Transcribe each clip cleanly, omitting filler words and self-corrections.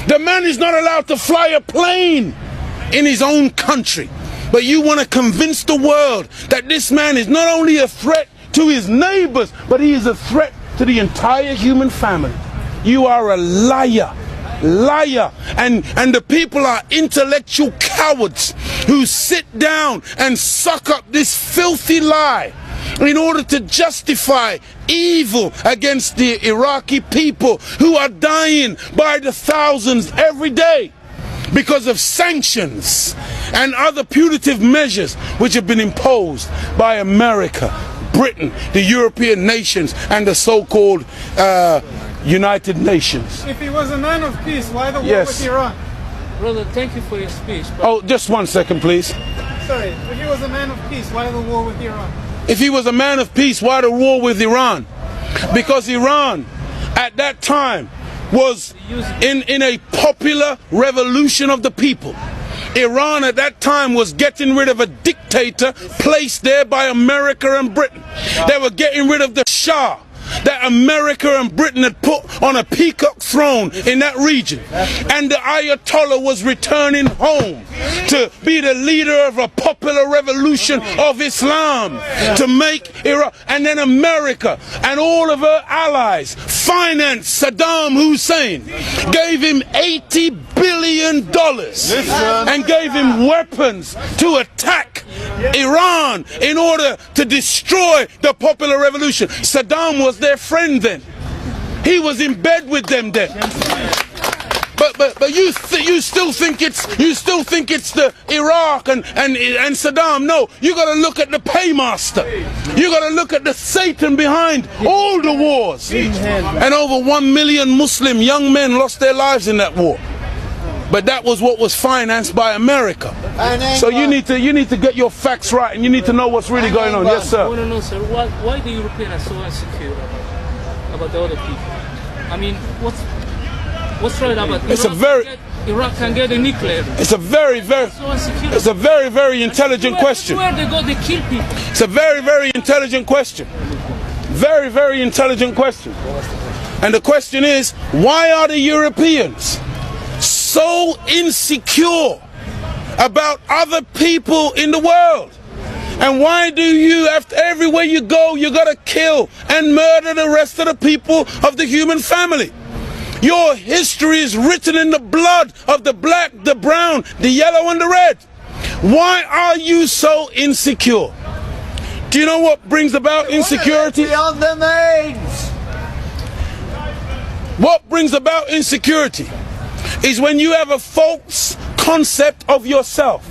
The man is not allowed to fly a plane in his own country. But you want to convince the world that this man is not only a threat to his neighbors, but he is a threat to the entire human family. You are a liar. Liar. And the people are intellectual cowards who sit down and suck up this filthy lie in order to justify evil against the Iraqi people who are dying by the thousands every day because of sanctions and other punitive measures which have been imposed by America, Britain, the European nations, and the so-called United Nations. If he was a man of peace, why the war with Iran? Brother, thank you for your speech. Oh, just 1 second, please. Sorry, if he was a man of peace, why the war with Iran? If he was a man of peace, why the war with Iran? Because Iran, at that time, was in a popular revolution of the people. Iran at that time was getting rid of a dictator placed there by America and Britain. They were getting rid of the Shah that America and Britain had put on a peacock throne in that region. And the Ayatollah was returning home to be the leader of a popular revolution of Islam to make Iraq. And then America and all of her allies financed Saddam Hussein, gave him $80 billion and gave him weapons to attack Iran in order to destroy the popular revolution. Saddam was their friend then. He was in bed with them then. But you still think it's the Iraq and Saddam. No, you got to look at the paymaster. You got to look at the Satan behind all the wars. And over 1 million Muslim young men lost their lives in that war. But that was what was financed by America. So you need to get your facts right, and you need to know what's really going on. Yes, sir. I want to know, sir, why the Europeans are so insecure about the other people? I mean, what's right about Iraq can get a nuclear? It's a very intelligent question. Where they go, they kill people. It's a very intelligent question. Very intelligent question. And the question is, why are the Europeans so insecure about other people in the world? And why do you, after everywhere you go, you gotta kill and murder the rest of the people of the human family? Your history is written in the blood of the black, the brown, the yellow, and the red. Why are you so insecure? Do you know what brings about insecurity? Beyond the names. What brings about insecurity is when you have a false concept of yourself.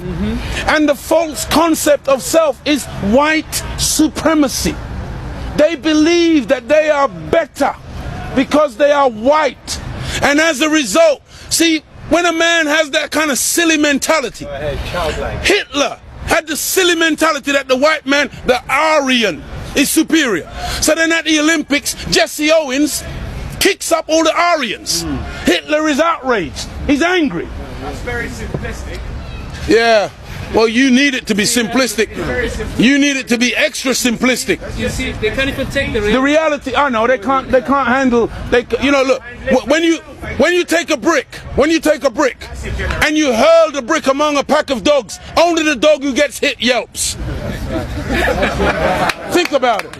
And the false concept of self is white supremacy. They believe that they are better because they are white. And as a result, see, when a man has that kind of silly mentality, Hitler had the silly mentality that the white man, the Aryan, is superior. So then at the Olympics, Jesse Owens kicks up all the Aryans. Hitler is outraged. He's angry. That's very simplistic. Yeah. Well, you need it to be simplistic. You need it to be extra simplistic. You see, they can't even take the reality. I know they can't handle. You know, look. When you take a brick, and you hurl the brick among a pack of dogs, only the dog who gets hit yelps. Think about it.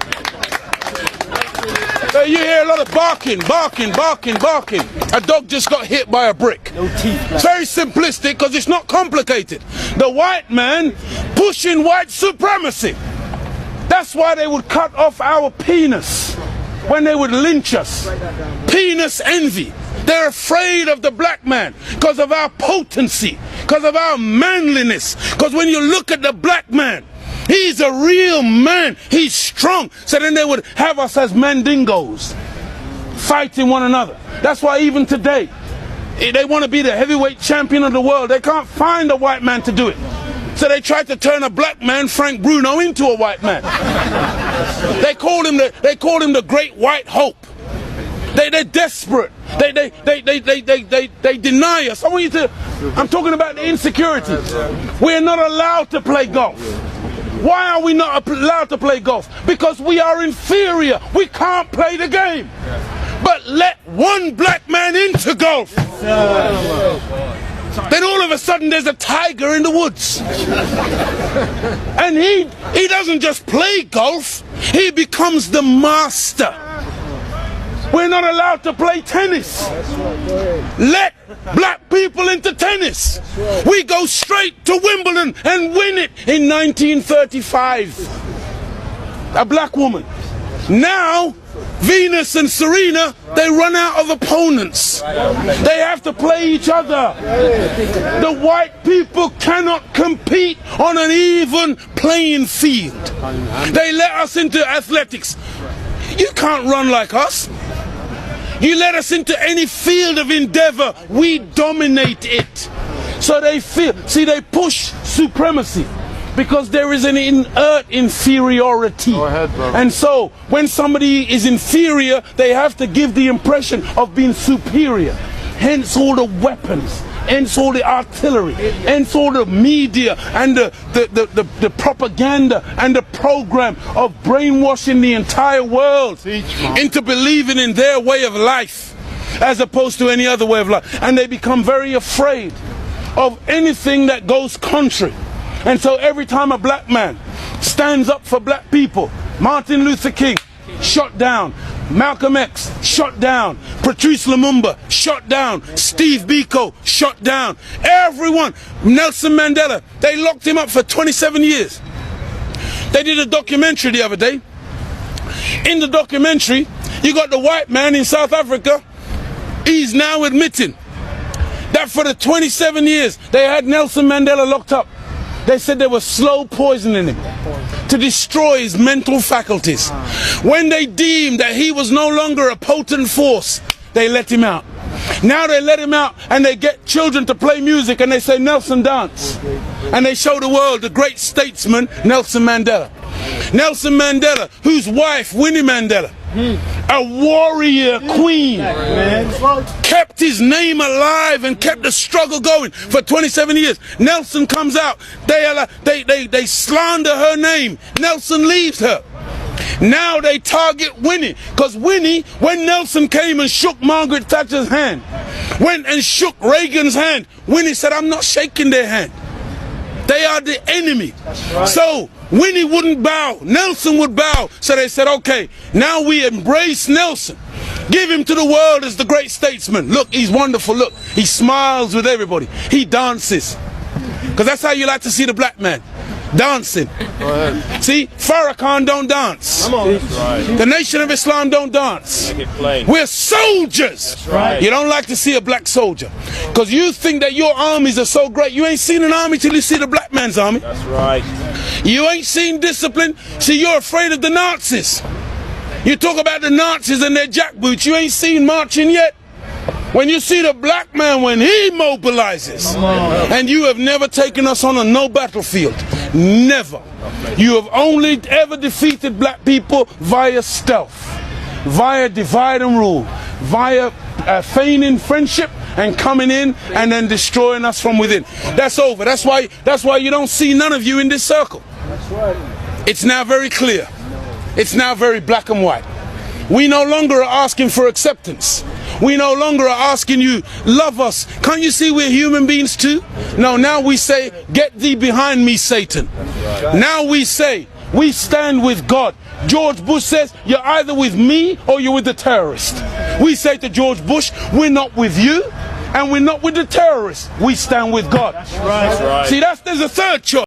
You hear a lot of barking. A dog just got hit by a brick. No teeth. It's very simplistic because it's not complicated. The white man pushing white supremacy. That's why they would cut off our penis when they would lynch us. Penis envy. They're afraid of the black man because of our potency, because of our manliness. Because when you look at the black man, he's a real man. He's strong. So then they would have us as mandingos, fighting one another. That's why even today, they want to be the heavyweight champion of the world. They can't find a white man to do it. So they tried to turn a black man, Frank Bruno, into a white man. They called him the Great White Hope. They're desperate. They deny us. I'm talking about the insecurity. We're not allowed to play golf. Why are we not allowed to play golf? Because we are inferior. We can't play the game. But let one black man into golf. Then all of a sudden there's a tiger in the woods. And he doesn't just play golf, he becomes the master. We're not allowed to play tennis. Let black people into tennis. We go straight to Wimbledon and win it in 1935. A black woman. Now, Venus and Serena, they run out of opponents. They have to play each other. The white people cannot compete on an even playing field. They let us into athletics. You can't run like us. You let us into any field of endeavor, we dominate it. So they they push supremacy because there is an inert inferiority. Go ahead, brother. And so when somebody is inferior, they have to give the impression of being superior. Hence all the weapons, hence all the artillery, hence all the media and the propaganda and the program of brainwashing the entire world into believing in their way of life as opposed to any other way of life. And they become very afraid of anything that goes contrary. And so every time a black man stands up for black people, Martin Luther King, shot down. Malcolm X, shot down. Patrice Lumumba, shot down. Steve Biko, shot down. Everyone. Nelson Mandela, they locked him up for 27 years. They did a documentary the other day. In the documentary, you got the white man in South Africa. He's now admitting that for the 27 years they had Nelson Mandela locked up, they said they were slow poisoning him to destroy his mental faculties. When they deemed that he was no longer a potent force, they let him out. Now they let him out and they get children to play music and they say, Nelson dance. And they show the world the great statesman, Nelson Mandela. Nelson Mandela, whose wife, Winnie Mandela, a warrior queen, kept his name alive and kept the struggle going for 27 years. Nelson comes out, they slander her name. Nelson leaves her. Now they target Winnie, because Winnie, when Nelson came and shook Margaret Thatcher's hand, went and shook Reagan's hand, Winnie said, I'm not shaking their hand. They are the enemy. Right. So Winnie wouldn't bow, Nelson would bow. So they said, okay, now we embrace Nelson. Give him to the world as the great statesman. Look, he's wonderful. Look, he smiles with everybody. He dances. Because that's how you like to see the black man. Dancing. See, Farrakhan don't dance. Come on. Right. The Nation of Islam don't dance. We're soldiers. Right. You don't like to see a black soldier because you think that your armies are so great. You ain't seen an army till you see the black man's army. That's right. You ain't seen discipline. See, you're afraid of the Nazis. You talk about the Nazis and their jackboots. You ain't seen marching yet. When you see the black man when he mobilizes, and you have never taken us on a no battlefield. Never. You have only ever defeated black people via stealth, via divide and rule, via feigning friendship and coming in and then destroying us from within. That's over. That's why you don't see none of you in this circle. That's right. It's now very clear. It's now very black and white. We no longer are asking for acceptance. We no longer are asking you, love us. Can't you see we're human beings too? No, now we say, get thee behind me, Satan. Now we say, we stand with God. George Bush says, you're either with me or you're with the terrorist. We say to George Bush, we're not with you and we're not with the terrorists. We stand with God. That's right. See, there's a third choice.